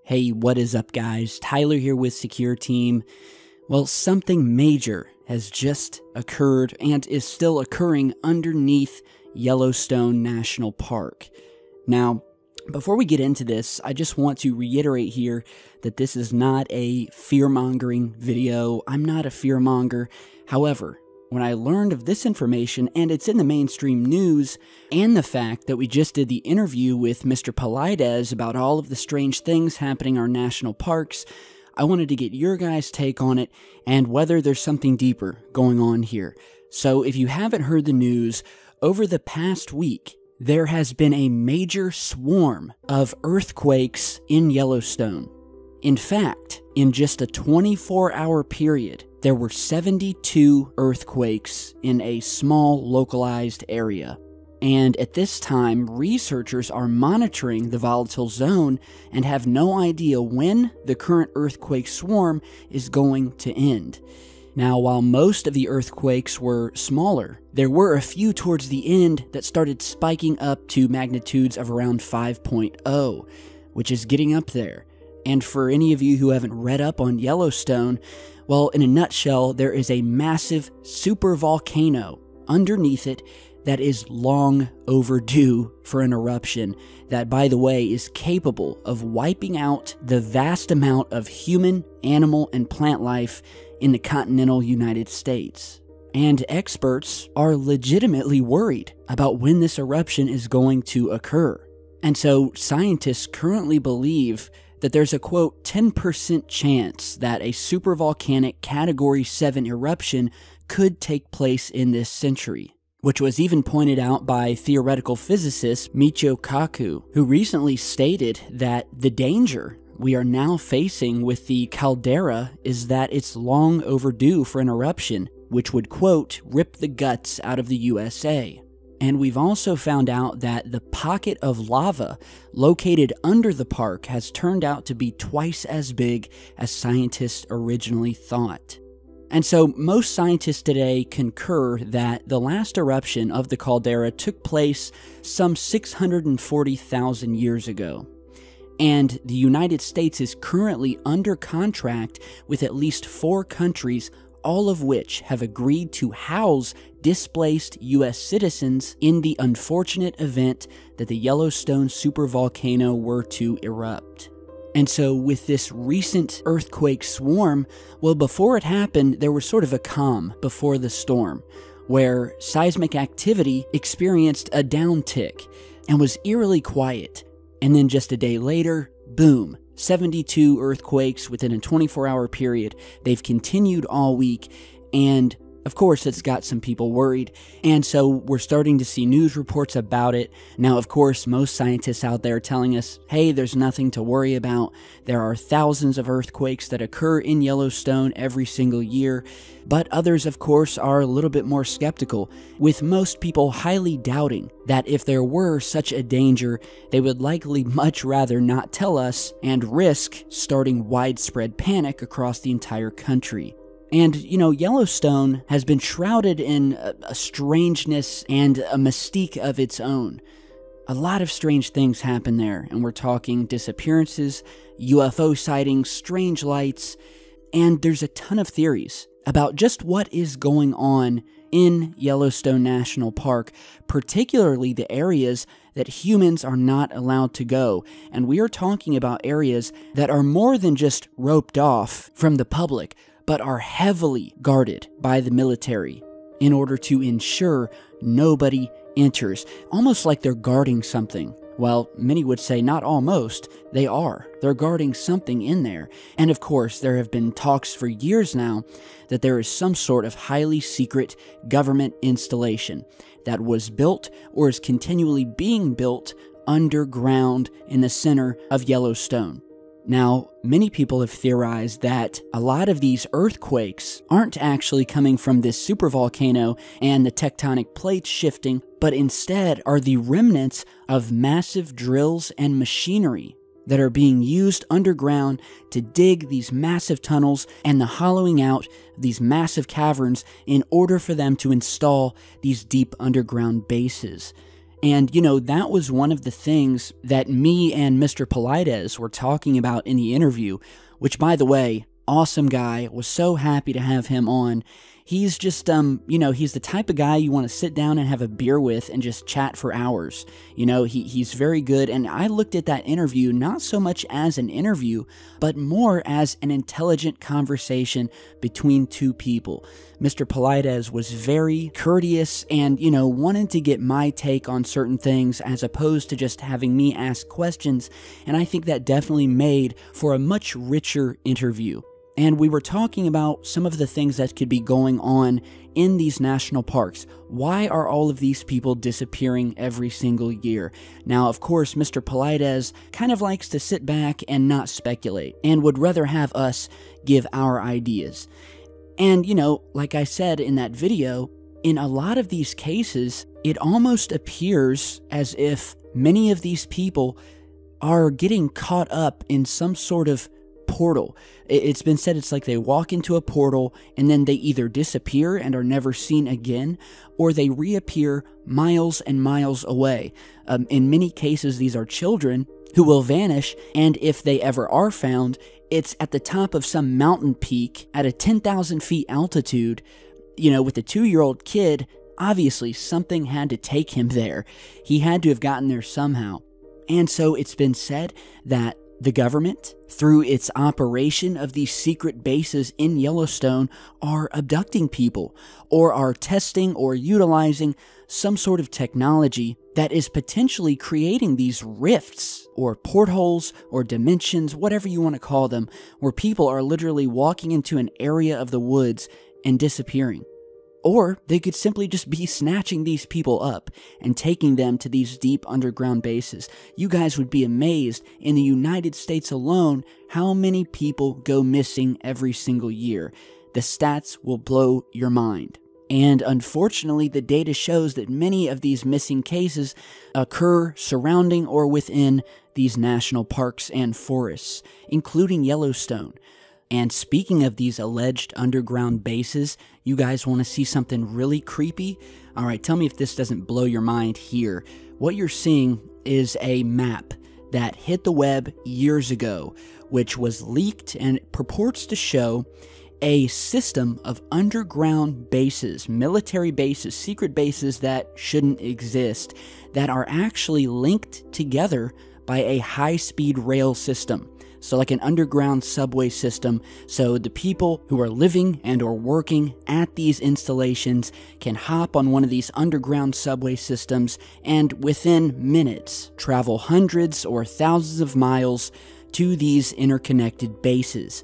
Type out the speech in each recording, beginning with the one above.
Hey, what is up, guys? Tyler here with Secure Team. Well, something major has just occurred and is still occurring underneath Yellowstone National Park. Now, before we get into this, I just want to reiterate here that this is not a fear-mongering video. I'm not a fearmonger. However, when I learned of this information, and it's in the mainstream news, and the fact that we just did the interview with Mr. Paulides about all of the strange things happening in our national parks, I wanted to get your guys' take on it and whether there's something deeper going on here. So if you haven't heard the news, over the past week, there has been a major swarm of earthquakes in Yellowstone. In fact, in just a 24-hour period, there were 72 earthquakes in a small localized area. And at this time, researchers are monitoring the volatile zone and have no idea when the current earthquake swarm is going to end. Now, while most of the earthquakes were smaller, there were a few towards the end that started spiking up to magnitudes of around 5.0, which is getting up there. And for any of you who haven't read up on Yellowstone, well, in a nutshell, there is a massive supervolcano underneath it that is long overdue for an eruption that, by the way, is capable of wiping out the vast amount of human, animal, and plant life in the continental United States. And experts are legitimately worried about when this eruption is going to occur. And so scientists currently believe that there's a, quote, 10% chance that a supervolcanic Category 7 eruption could take place in this century, which was even pointed out by theoretical physicist Michio Kaku, who recently stated that the danger we are now facing with the caldera is that it's long overdue for an eruption, which would, quote, rip the guts out of the USA. And we've also found out that the pocket of lava located under the park has turned out to be twice as big as scientists originally thought. And so most scientists today concur that the last eruption of the caldera took place some 640,000 years ago. And the United States is currently under contract with at least 4 countries, all of which have agreed to house displaced U.S. citizens in the unfortunate event that the Yellowstone supervolcano were to erupt. And so with this recent earthquake swarm, well, before it happened, there was sort of a calm before the storm, where seismic activity experienced a downtick and was eerily quiet. And then just a day later, boom, 72 earthquakes within a 24-hour period. They've continued all week, and of course, it's got some people worried, and so we're starting to see news reports about it. Now, of course, most scientists out there are telling us, hey, there's nothing to worry about. There are thousands of earthquakes that occur in Yellowstone every single year, but others, of course, are a little bit more skeptical, with most people highly doubting that if there were such a danger, they would likely much rather not tell us and risk starting widespread panic across the entire country. And, you know, Yellowstone has been shrouded in a strangeness and a mystique of its own. A lot of strange things happen there, and we're talking disappearances, UFO sightings, strange lights, and there's a ton of theories about just what is going on in Yellowstone National Park, particularly the areas that humans are not allowed to go. And we are talking about areas that are more than just roped off from the public, but are heavily guarded by the military in order to ensure nobody enters, almost like they're guarding something. Well, many would say not almost, they are. They're guarding something in there. And of course, there have been talks for years now that there is some sort of highly secret government installation that was built or is continually being built underground in the center of Yellowstone. Now, many people have theorized that a lot of these earthquakes aren't actually coming from this supervolcano and the tectonic plates shifting, but instead are the remnants of massive drills and machinery that are being used underground to dig these massive tunnels and the hollowing out of these massive caverns in order for them to install these deep underground bases. And, that was one of the things that me and Mr. Polides were talking about in the interview, which, by the way, awesome guy. Was so happy to have him on. He's just, he's the type of guy you want to sit down and have a beer with and just chat for hours. He's very good, and I looked at that interview not so much as an interview, but more as an intelligent conversation between two people. Mr. Polides was very courteous and, wanted to get my take on certain things as opposed to just having me ask questions, and I think that definitely made for a much richer interview. And we were talking about some of the things that could be going on in these national parks. Why are all of these people disappearing every single year? Now, of course, Mr. Polides kind of likes to sit back and not speculate, and would rather have us give our ideas. And, like I said in that video, in a lot of these cases, it almost appears as if many of these people are getting caught up in some sort of portal. It's been said it's like they walk into a portal and then they either disappear and are never seen again, or they reappear miles and miles away. In many cases, these are children who will vanish, and if they ever are found, it's at the top of some mountain peak at a 10,000 feet altitude. With a 2-year-old kid, obviously something had to take him there. He had to have gotten there somehow. And so it's been said that the government, through its operation of these secret bases in Yellowstone, are abducting people, or are testing or utilizing some sort of technology that is potentially creating these rifts, or portholes, or dimensions, whatever you want to call them, where people are literally walking into an area of the woods and disappearing. Or they could simply just be snatching these people up and taking them to these deep underground bases. You guys would be amazed, in the United States alone, how many people go missing every single year. The stats will blow your mind. And unfortunately, the data shows that many of these missing cases occur surrounding or within these national parks and forests, including Yellowstone. And speaking of these alleged underground bases, you guys want to see something really creepy? Alright, tell me if this doesn't blow your mind here. What you're seeing is a map that hit the web years ago, which was leaked and purports to show a system of underground bases, military bases, secret bases that shouldn't exist, that are actually linked together by a high-speed rail system. So like an underground subway system, so the people who are living and or working at these installations can hop on one of these underground subway systems and within minutes travel hundreds or thousands of miles to these interconnected bases.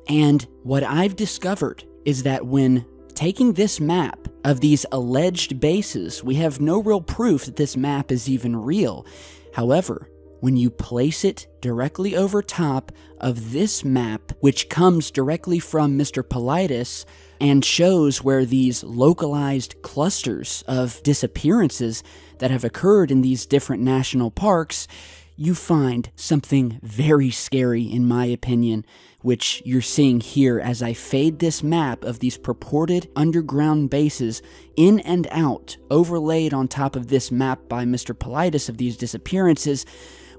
And what I've discovered is that when taking this map of these alleged bases, we have no real proof that this map is even real. However, when you place it directly over top of this map, which comes directly from Mr. Polides and shows where these localized clusters of disappearances that have occurred in these different national parks, you find something very scary, in my opinion, which you're seeing here as I fade this map of these purported underground bases in and out, overlaid on top of this map by Mr. Polides of these disappearances.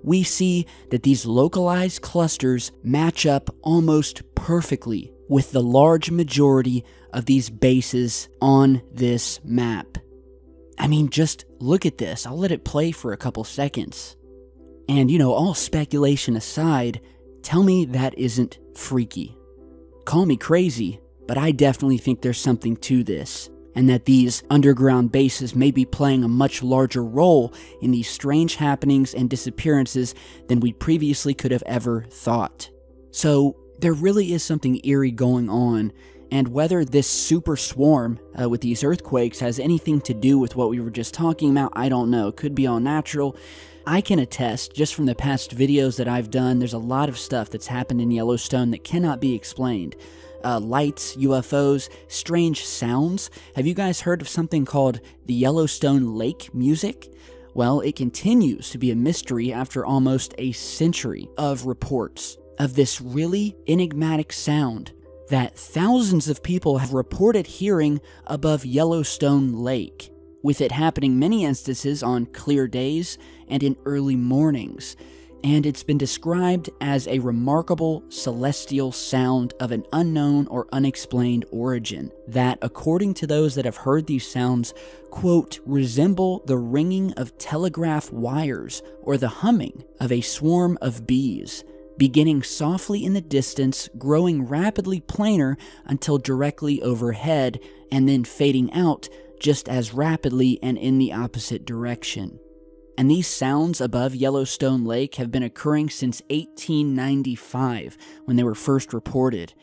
We see that these localized clusters match up almost perfectly with the large majority of these bases on this map. I mean, just look at this. I'll let it play for a couple seconds. And, all speculation aside, tell me that isn't freaky. Call me crazy, but I definitely think there's something to this, and that these underground bases may be playing a much larger role in these strange happenings and disappearances than we previously could have ever thought. So, there really is something eerie going on, and whether this super swarm with these earthquakes has anything to do with what we were just talking about, I don't know. It could be all natural. I can attest, just from the past videos that I've done, there's a lot of stuff that's happened in Yellowstone that cannot be explained. Lights, UFOs, strange sounds. Have you guys heard of something called the Yellowstone Lake music? Well, it continues to be a mystery after almost a century of reports of this really enigmatic sound that thousands of people have reported hearing above Yellowstone Lake. with it happening many instances on clear days and in early mornings. And it's been described as a remarkable celestial sound of an unknown or unexplained origin that, according to those that have heard these sounds, quote, resemble the ringing of telegraph wires or the humming of a swarm of bees, beginning softly in the distance, growing rapidly plainer until directly overhead, and then fading out just as rapidly and in the opposite direction. And these sounds above Yellowstone Lake have been occurring since 1895, when they were first reported.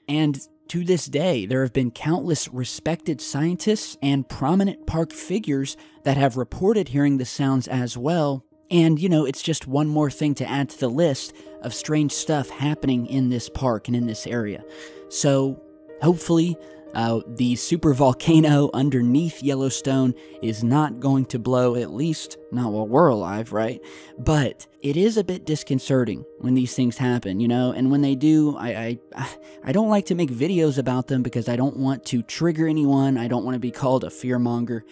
And to this day, there have been countless respected scientists and prominent park figures that have reported hearing the sounds as well. And, it's just one more thing to add to the list of strange stuff happening in this park and in this area. So, hopefully, the supervolcano underneath Yellowstone is not going to blow, at least not while we're alive, right? But it is a bit disconcerting when these things happen, and when they do, I don't like to make videos about them because I don't want to trigger anyone. I don't want to be called a fearmonger.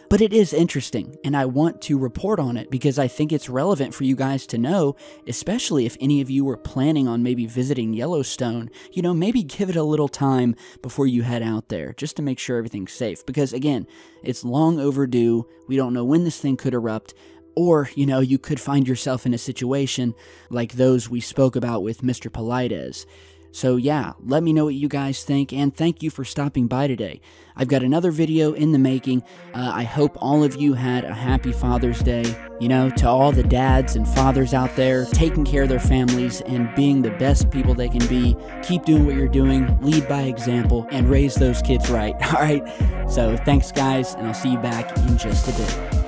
But it is interesting, and I want to report on it because I think it's relevant for you guys to know, especially if any of you were planning on maybe visiting Yellowstone. Maybe give it a little time before you head out there, just to make sure everything's safe. Because again, it's long overdue. We don't know when this thing could erupt. Or, you could find yourself in a situation like those we spoke about with Mr. Polides. So yeah, let me know what you guys think, and thank you for stopping by today. I've got another video in the making. I hope all of you had a happy Father's Day. To all the dads and fathers out there, taking care of their families and being the best people they can be. Keep doing what you're doing, lead by example, and raise those kids right. All right, so thanks guys, and I'll see you back in just a bit.